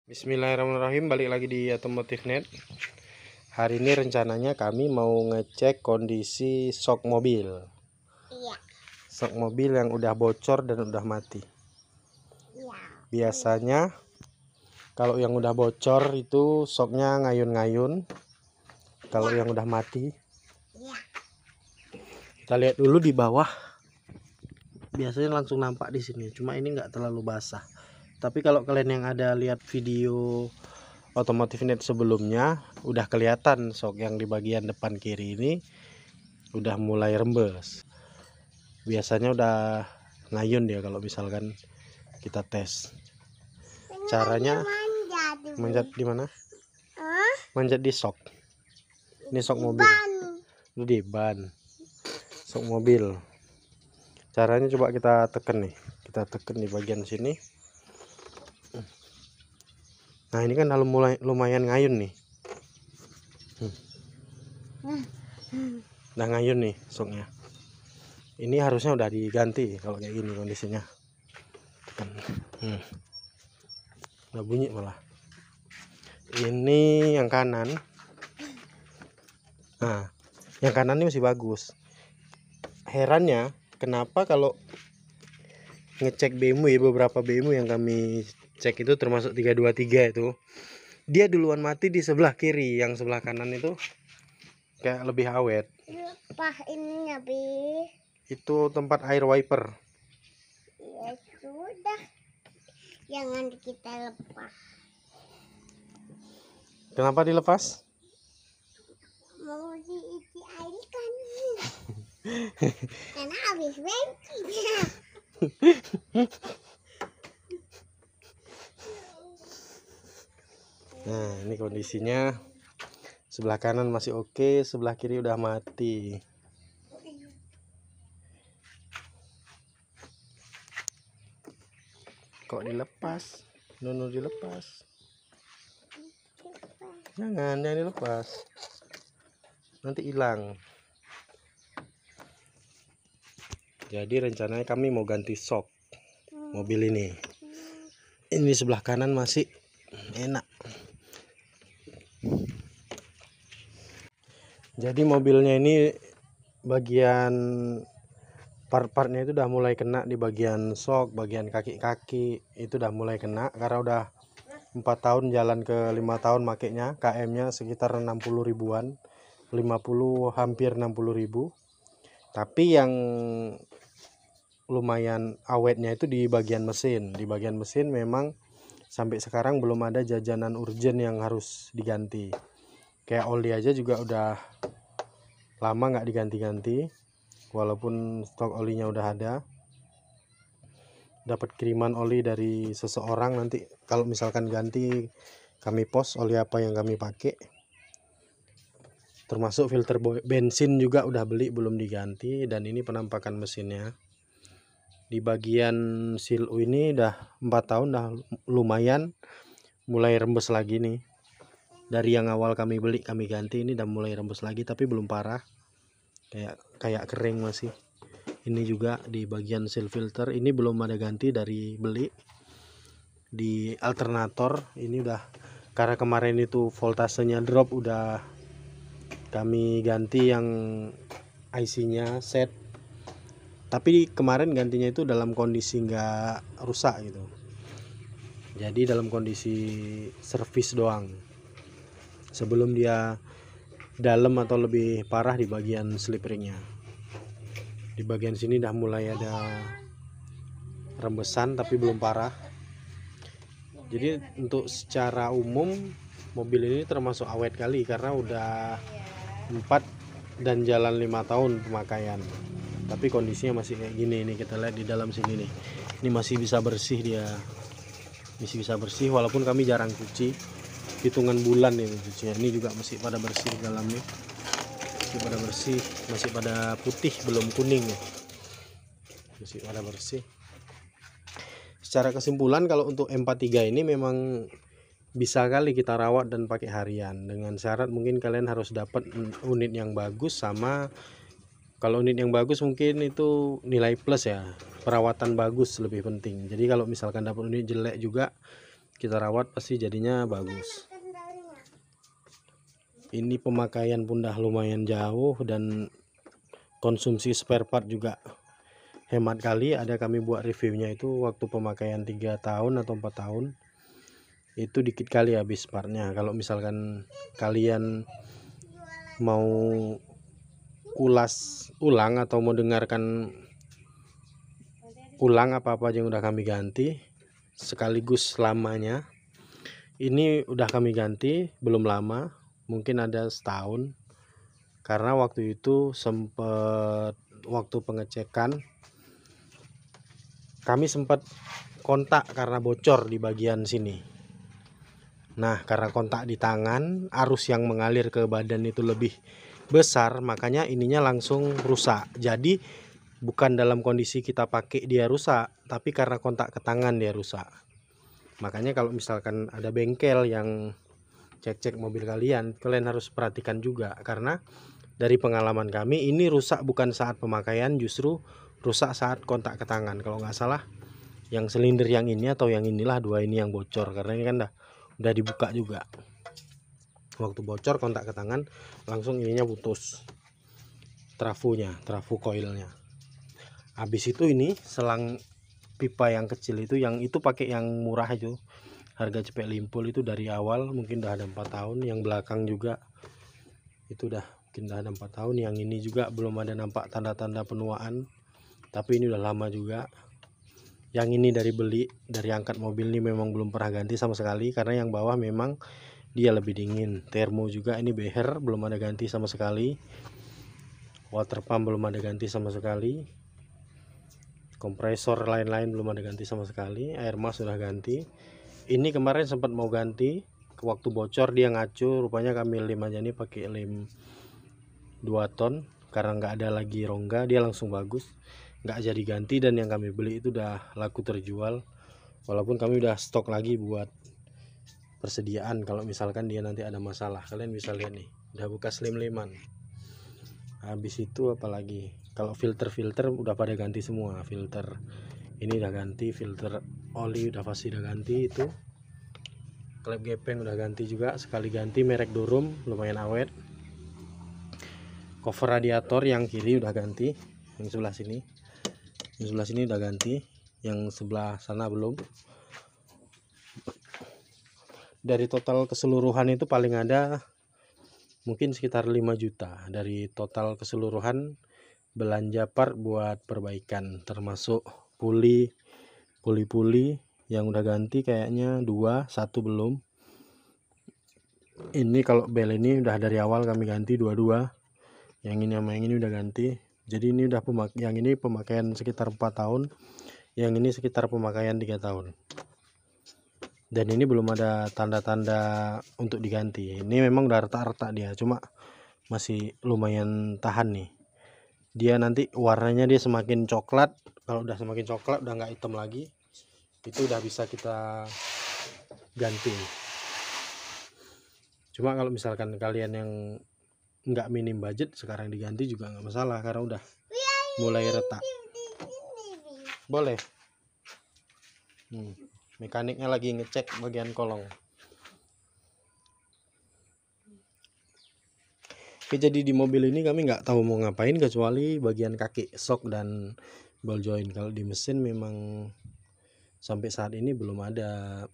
Bismillahirrahmanirrahim, balik lagi di Otomotif Net. Hari ini rencananya kami mau ngecek kondisi sok mobil. Iya. Sok mobil yang udah bocor dan udah mati. Iya. Biasanya kalau yang udah bocor itu soknya ngayun-ngayun. Kalau yang udah mati, Iya. kita lihat dulu di bawah. Biasanya langsung nampak di sini. Cuma ini nggak terlalu basah. Tapi kalau kalian yang ada lihat video Otomotif Net sebelumnya, udah kelihatan sok yang di bagian depan kiri ini udah mulai rembes. Biasanya udah ngayun dia kalau misalkan kita tes. Caranya manjat di mana? Manjat di sok. Ini sok mobil. Ini di ban. Sok mobil. Caranya coba kita tekan nih. Kita tekan di bagian sini. Nah, ini kan lumayan ngayun nih. Udah ngayun nih soknya. Ini harusnya udah diganti kalau kayak gini kondisinya. Tekan. Udah bunyi malah. Ini yang kanan. Nah, yang kanan ini masih bagus. Herannya kenapa kalau ngecek BMW, beberapa BMW yang kami cek itu termasuk 323 itu, dia duluan mati di sebelah kiri, yang sebelah kanan itu kayak lebih awet. Lepas ininya, Bi. Itu tempat air wiper. Ya sudah. Jangan kita lepas. Kenapa dilepas? Mau diisi air kan. Karena habis bensin. Nah, ini kondisinya. Sebelah kanan masih oke, sebelah kiri udah mati. Kok dilepas? Nono dilepas. Jangan dilepas. Nanti hilang. Jadi rencananya kami mau ganti sok mobil ini. Ini sebelah kanan masih enak. Jadi mobilnya ini bagian part-partnya itu udah mulai kena di bagian sok, bagian kaki-kaki itu udah mulai kena karena udah 4 tahun jalan ke 5 tahun makainya. KM-nya sekitar 60 ribuan, 50 hampir 60 ribu. Tapi yang lumayan awetnya itu di bagian mesin. Di bagian mesin memang sampai sekarang belum ada jajanan urgent yang harus diganti. Kayak oli aja juga udah lama nggak diganti-ganti, walaupun stok olinya udah ada. Dapat kiriman oli dari seseorang, nanti kalau misalkan ganti kami post oli apa yang kami pakai. Termasuk filter bensin juga udah beli belum diganti. Dan ini penampakan mesinnya. Di bagian seal ini udah 4 tahun, udah lumayan mulai rembes lagi nih. Dari yang awal kami beli kami ganti, ini udah mulai rembes lagi tapi belum parah. Kayak kering masih. Ini juga di bagian seal filter ini belum ada ganti dari beli. Di alternator ini udah, karena kemarin itu voltasenya drop, udah kami ganti yang IC-nya set. Tapi kemarin gantinya itu dalam kondisi nggak rusak gitu. Jadi dalam kondisi servis doang. Sebelum dia dalam atau lebih parah di bagian slip ringnya. Di bagian sini udah mulai ada rembesan tapi belum parah. Jadi untuk secara umum mobil ini termasuk awet kali karena udah 4 dan jalan 5 tahun pemakaian. Tapi kondisinya masih kayak gini nih, kita lihat di dalam sini nih. Ini masih bisa bersih dia. Masih bisa bersih walaupun kami jarang cuci. Hitungan bulan nih cucinya. Ini juga masih pada bersih di dalam nih. Masih pada bersih, masih pada putih, belum kuning nih. Masih pada bersih. Secara kesimpulan kalau untuk M43 ini memang bisa kali kita rawat dan pakai harian, dengan syarat mungkin kalian harus dapat unit yang bagus. Sama kalau unit yang bagus mungkin itu nilai plus ya, perawatan bagus lebih penting. Jadi kalau misalkan dapat unit jelek juga kita rawat pasti jadinya bagus. Ini pemakaian pun dah lumayan jauh dan konsumsi spare part juga hemat kali. Ada kami buat reviewnya itu waktu pemakaian 3 tahun atau 4 tahun itu dikit kali habis partnya. Kalau misalkan kalian mau ulas ulang atau mau dengarkan ulang apa-apa yang udah kami ganti sekaligus lamanya, ini udah kami ganti belum lama, mungkin ada setahun, karena waktu itu sempat waktu pengecekan kami sempat kontak karena bocor di bagian sini. Nah, karena kontak di tangan, arus yang mengalir ke badan itu lebih besar, makanya ininya langsung rusak. Jadi bukan dalam kondisi kita pakai dia rusak, tapi karena kontak ke tangan dia rusak. Makanya kalau misalkan ada bengkel yang cek-cek mobil kalian harus perhatikan juga, karena dari pengalaman kami ini rusak bukan saat pemakaian, justru rusak saat kontak ke tangan. Kalau nggak salah yang silinder yang ini atau yang inilah, dua ini yang bocor, karena ini kan udah dibuka juga. Waktu bocor kontak ke tangan langsung ininya putus, trafo coilnya. Habis itu ini selang pipa yang kecil itu, yang itu pakai yang murah itu, harga cepet limpul itu dari awal mungkin udah ada 4 tahun. Yang belakang juga itu udah mungkin udah ada 4 tahun. Yang ini juga belum ada nampak tanda-tanda penuaan, tapi ini udah lama juga. Yang ini dari beli, dari angkat mobil ini memang belum pernah ganti sama sekali, karena yang bawah memang dia lebih dingin. Termo juga ini beher belum ada ganti sama sekali. Water pump belum ada ganti sama sekali. Kompresor lain-lain belum ada ganti sama sekali. Air mas sudah ganti. Ini kemarin sempat mau ganti, waktu bocor dia ngacu, rupanya kami lem aja nih pakai lem 2 ton, karena nggak ada lagi rongga, dia langsung bagus, nggak jadi ganti. Dan yang kami beli itu udah laku terjual, walaupun kami udah stok lagi buat persediaan kalau misalkan dia nanti ada masalah. Kalian bisa lihat nih, udah bekas lem-leman. Habis itu apalagi, kalau filter udah pada ganti semua. Filter ini udah ganti, filter oli udah pasti udah ganti. Itu klep gepeng udah ganti juga, sekali ganti, merek Durum, lumayan awet. Cover radiator yang kiri udah ganti, yang sebelah sini udah ganti, yang sebelah sana belum. Dari total keseluruhan itu paling ada mungkin sekitar 5 juta dari total keseluruhan belanja part buat perbaikan, termasuk puli yang udah ganti kayaknya 2, 1 belum. Ini kalau bel ini udah dari awal kami ganti 2-2. Yang ini sama yang ini udah ganti. Jadi ini udah yang ini pemakaian sekitar 4 tahun, yang ini sekitar pemakaian 3 tahun. Dan ini belum ada tanda-tanda untuk diganti. Ini memang udah retak-retak dia, cuma masih lumayan tahan nih. Dia nanti warnanya dia semakin coklat. Kalau udah semakin coklat, udah nggak hitam lagi, itu udah bisa kita ganti. Cuma kalau misalkan kalian yang nggak minim budget, sekarang diganti juga nggak masalah, karena udah mulai retak. Boleh. Mekaniknya lagi ngecek bagian kolong. Oke, jadi di mobil ini kami nggak tahu mau ngapain kecuali bagian kaki shock dan ball joint. Kalau di mesin memang sampai saat ini belum ada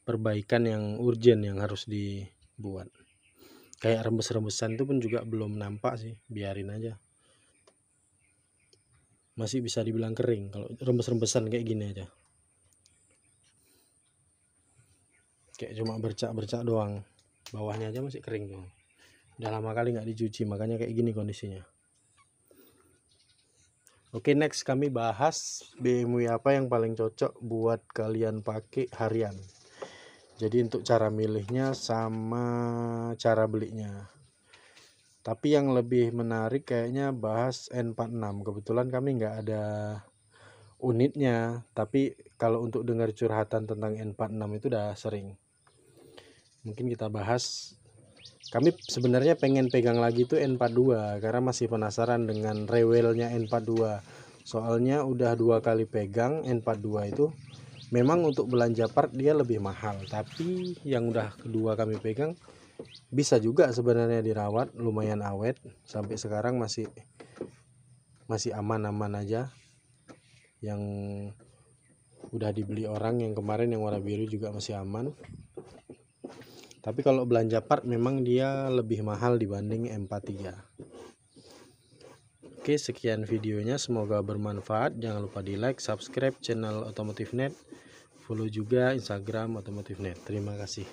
perbaikan yang urgent yang harus dibuat. Kayak rembes-rembesan itu pun juga belum nampak sih, biarin aja. Masih bisa dibilang kering kalau rembes-rembesan kayak gini aja. Kayak cuma bercak-bercak doang, bawahnya aja masih kering tuh. Udah lama kali nggak dicuci, makanya kayak gini kondisinya. Oke, next kami bahas BMW apa yang paling cocok buat kalian pakai harian. Jadi untuk cara milihnya sama cara belinya. Tapi yang lebih menarik kayaknya bahas N46. Kebetulan kami nggak ada unitnya, tapi kalau untuk dengar curhatan tentang N46 itu udah sering. Mungkin kita bahas. Kami sebenarnya pengen pegang lagi tuh N42 karena masih penasaran dengan rewelnya N42. Soalnya udah 2 kali pegang N42 itu, Memang untuk belanja part dia lebih mahal, tapi yang udah kedua kami pegang bisa juga sebenarnya dirawat, lumayan awet sampai sekarang masih aman-aman aja. Yang udah dibeli orang yang kemarin yang warna biru juga masih aman. Tapi kalau belanja part memang dia lebih mahal dibanding M43. Oke, sekian videonya, semoga bermanfaat. Jangan lupa di like, subscribe channel Otomotif Net, follow juga Instagram Otomotif Net. Terima kasih.